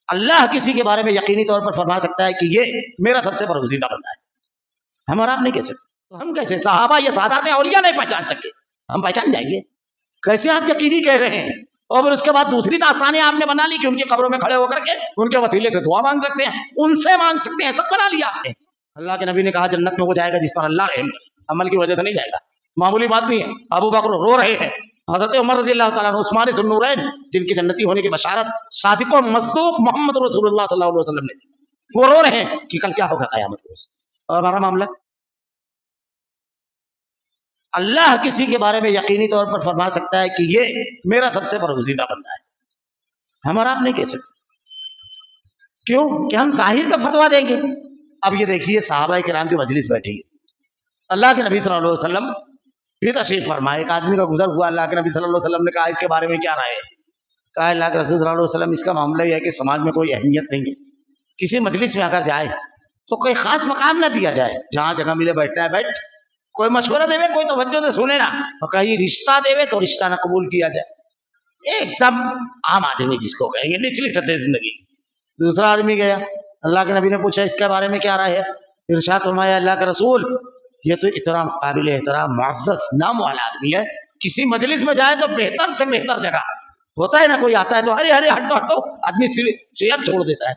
اللہ کسی کے بارے میں یقینی طور پر فرما سکتا ہے کہ یہ میرا سب سے برگزیدہ بندہ ہے، ہم اور آپ نہیں کہہ سکتے. تو ہم کیسے صحابہ یا سادات اولیاء نہیں پہچان سکے، ہم پہچان جائیں گے؟ کیسے آپ یقینی کہہ رہے ہیں اور پھر اس کے بعد دوسری داستانیں آپ نے بنا لی کہ ان کی قبروں میں کھڑے ہو کر کے ان کے وسیلے سے دعا مانگ سکتے ہیں، ان سے مانگ سکتے ہیں، سب بنا لیا آپ نے. اللہ کے نبی نے کہا جنت میں وہ جائے گا جس پر اللہ رحم کرے، عمل کی وجہ سے نہیں جائے گا. معمولی بات نہیں ہے. ابو بکر رو رہے ہیں، حضرت عمر رضی اللہ تعالیٰ عنہ، عثمان ذو النورین جن کی جنتی ہونے کی بشارت صادق و مصدوق محمد رسول اللہ صلی اللہ علیہ وسلم نے دی، وہ رو رہے ہیں کہ کل کیا ہوگا قیامت کے روز. اور ہمارا معاملہ، اللہ کسی کے بارے میں یقینی طور پر فرما سکتا ہے کہ یہ میرا سب سے برگزیدہ بندہ ہے، ہم اور آپ نہیں کہہ سکتے. کیوں کہ ہم ظاہر کا فتویٰ دیں گے. اب یہ دیکھیے صحابہ کرام کی مجلس بیٹھی ہے، اللہ کے نبی صلی اللہ علیہ وسلم بھی تشریف فرمائے. ایک آدمی کا گزر ہوا، اللہ کے نبی صلی اللہ علیہ وسلم نے کہا اس کے بارے میں کیا رائے ہے؟ کہا اللہ کے رسول صلی اللہ علیہ وسلم اس کا معاملہ یہ ہے کہ سماج میں کوئی اہمیت نہیں ہے، کسی مجلس میں اگر جائے تو کوئی خاص مقام نہ دیا جائے، جہاں جگہ ملے بیٹھنا ہے بیٹھ، کوئی مشورہ دے کوئی توجہ سے سنے نا، اور کہیں رشتہ دے تو رشتہ نہ قبول کیا جائے. ایک دم عام آدمی جس کو کہیں گے نچلی سطح زندگی. دوسرا آدمی گیا، اللہ کے نبی نے پوچھا اس کے بارے میں کیا رائے ہے؟ ارشاد فرمایا اللہ کے رسول یہ تو احترام قابل احترام معزز نام والا آدمی ہے، کسی مجلس میں جائے تو بہتر سے بہتر جگہ ہوتا ہے نا، کوئی آتا ہے تو ارے ارے ہٹو ہٹو آدمی چیئر چھوڑ دیتا ہے.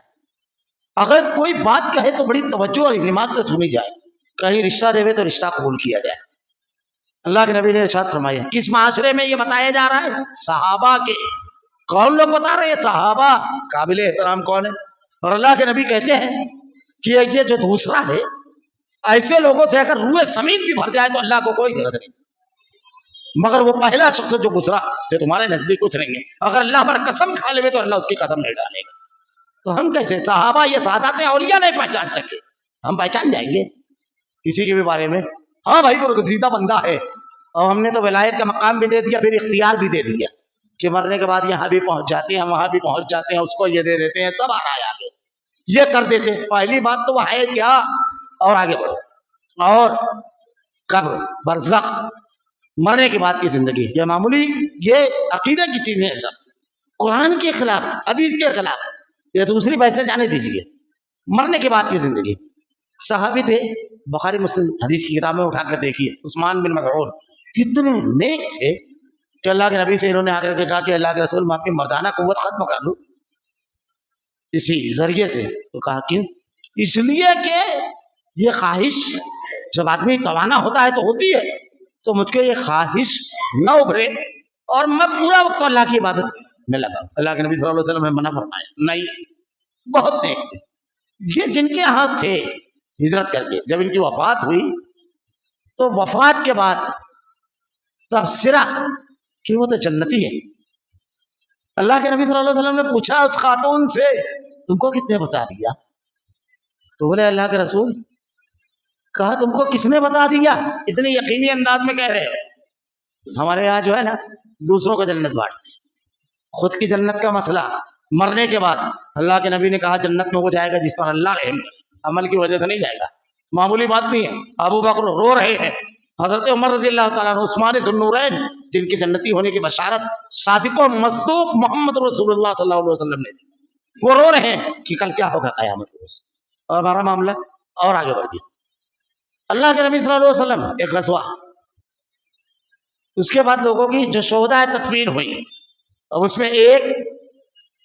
اگر کوئی بات کہے تو بڑی توجہ اور اہتمام سے سنی جائے، کہیں رشتہ دے تو رشتہ قبول کیا جائے. اللہ کے نبی نے ارشاد فرمایا کس معاشرے میں یہ بتایا جا رہا ہے؟ صحابہ کے. کون لوگ بتا رہے ہیں؟ صحابہ. قابل احترام کون ہے؟ اور اللہ کے نبی کہتے ہیں کہ یہ جو دوسرا ہے، ایسے لوگوں سے اگر روح زمین بھی بھر جائے تو اللہ کو کوئی غرض نہیں، مگر وہ پہلا شخص جو گزرا جو تمہارے نزدیک کچھ نہیں ہے، اگر اللہ پر قسم کھا لے تو اللہ اس کی قسم نہیں ڈالے گا. تو ہم کیسے صحابہ یہ سادات اولیاء نہیں پہچان سکے، ہم پہچان جائیں گے کسی کے بھی بارے میں؟ ہاں بھائی وہ برگزیدہ بندہ ہے، اور ہم نے تو ولایت کا مقام بھی دے دیا، پھر اختیار بھی دے دیا کہ مرنے کے بعد یہاں بھی پہنچ جاتے ہیں، وہاں بھی پہنچ جاتے ہیں، اس کو یہ دے دیتے ہیں، سب آ رہا ہے آگے، یہ کر دیتے. پہلی بات تو وہ ہے کیا، اور آگے بڑھو. اور قبر، برزخ، مرنے کے بعد کی زندگی، یہ معمولی یہ عقیدہ کی چیزیں ہیں، سب قرآن کے خلاف، حدیث کے خلاف. یہ دوسری بحث سے جانے دیجیے. مرنے کے بعد کی زندگی. صحابی تھے، بخاری مسلم حدیث کی کتابیں اٹھا کر دیکھیے، عثمان بن مظعون کتنے نیک تھے کہ اللہ کے نبی سے انہوں نے آ کر کے کہا کہ اللہ کے رسول میں اپنی مردانہ قوت ختم کر لوں اسی ذریعے سے. تو کہا کیوں؟ اس لیے کہ یہ خواہش جب آدمی توانا ہوتا ہے تو ہوتی ہے، تو مجھ کو یہ خواہش نہ ابھرے اور میں پورا وقت اللہ کی عبادت میں لگا. اللہ کے نبی صلی اللہ علیہ وسلم نے منع فرمایا نہیں. بہت نیک تھے یہ، جن کے ہاں تھے ہجرت کر کے، جب ان کی وفات ہوئی تو وفات کے بعد تبصرہ کہ وہ تو جنتی ہے. اللہ کے نبی صلی اللہ علیہ وسلم نے پوچھا اس خاتون سے تم کو کتنے بتا دیا؟ تو بولے اللہ کے رسول. کہا تم کو کس نے بتا دیا؟ اتنے یقینی انداز میں کہہ رہے ہو. ہمارے یہاں جو ہے نا دوسروں کو جنت بانٹتے ہیں، خود کی جنت کا مسئلہ مرنے کے بعد. اللہ کے نبی نے کہا جنت میں وہ جائے گا جس پر اللہ رحم کرے، عمل کی وجہ سے نہیں جائے گا. معمولی بات نہیں ہے. ابو بکر رو رہے ہیں، حضرت عمر رضی اللہ تعالیٰ عنہ، عثمان ذو النورین جن کی جنتی ہونے کی بشارت صادق و مصدوق محمد رسول اللہ صلی اللہ علیہ وسلم نے دی، وہ رو رہے ہیں کہ کل کیا ہوگا قیامت کے روز. اور ہمارا معاملہ اور آگے بڑھ گیا. اللہ کے نبی صلی اللہ علیہ وسلم ایک غزوہ، اس کے بعد لوگوں کی جو شہداء تدفین ہوئی، اور اس میں ایک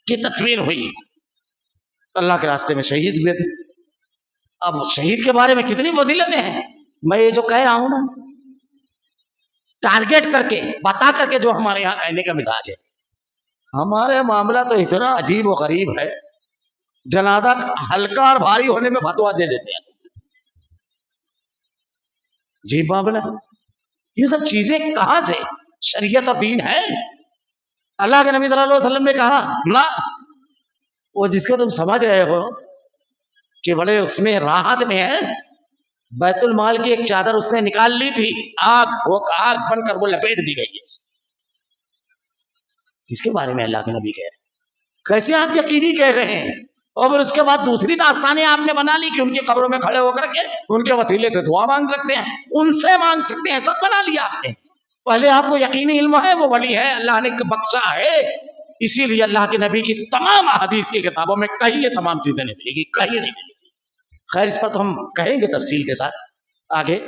کی تدفین ہوئی، اللہ کے راستے میں شہید ہوئے تھے. اب شہید کے بارے میں کتنی فضیلتیں ہیں. میں یہ جو کہہ رہا ہوں نا ٹارگیٹ کر کے بتا کر کے جو ہمارے یہاں کہنے کا مزاج ہے. ہمارے معاملہ تو اتنا عجیب و غریب ہے، جنازہ ہلکا اور بھاری ہونے میں فتویٰ دے دیتے ہیں. عجیب معاملہ. یہ سب چیزیں کہاں سے شریعت اور دین ہے؟ اللہ کے نبی صلی اللہ علیہ وسلم نے کہا نہ، وہ جس کو تم سمجھ رہے ہو کہ بڑے اس میں راحت میں ہے، بیت المال کی ایک چادر اس نے نکال لی تھی، آگ بن کر وہ لپیٹ دی گئی ہے. اس کے بارے میں اللہ کے نبی کہہ رہے ہیں. کیسے آپ یقینی کہہ رہے ہیں؟ اور پھر اس کے بعد دوسری داستانیں آپ نے بنا لی کہ ان کی قبروں میں کھڑے ہو کر کے ان کے وسیلے سے دعا مانگ سکتے ہیں، ان سے مانگ سکتے ہیں، سب بنا لیا آپ نے. پہلے آپ کو یقینی علم ہے وہ ولی ہے، اللہ نے بخشا ہے، اسی لیے اللہ کے نبی کی تمام احادیث کی کتابوں میں کہیں یہ تمام چیزیں نہیں ملے گی، کہیں نہیں ملے گی۔ خیر اس پر تو ہم کہیں گے تفصیل کے ساتھ آگے۔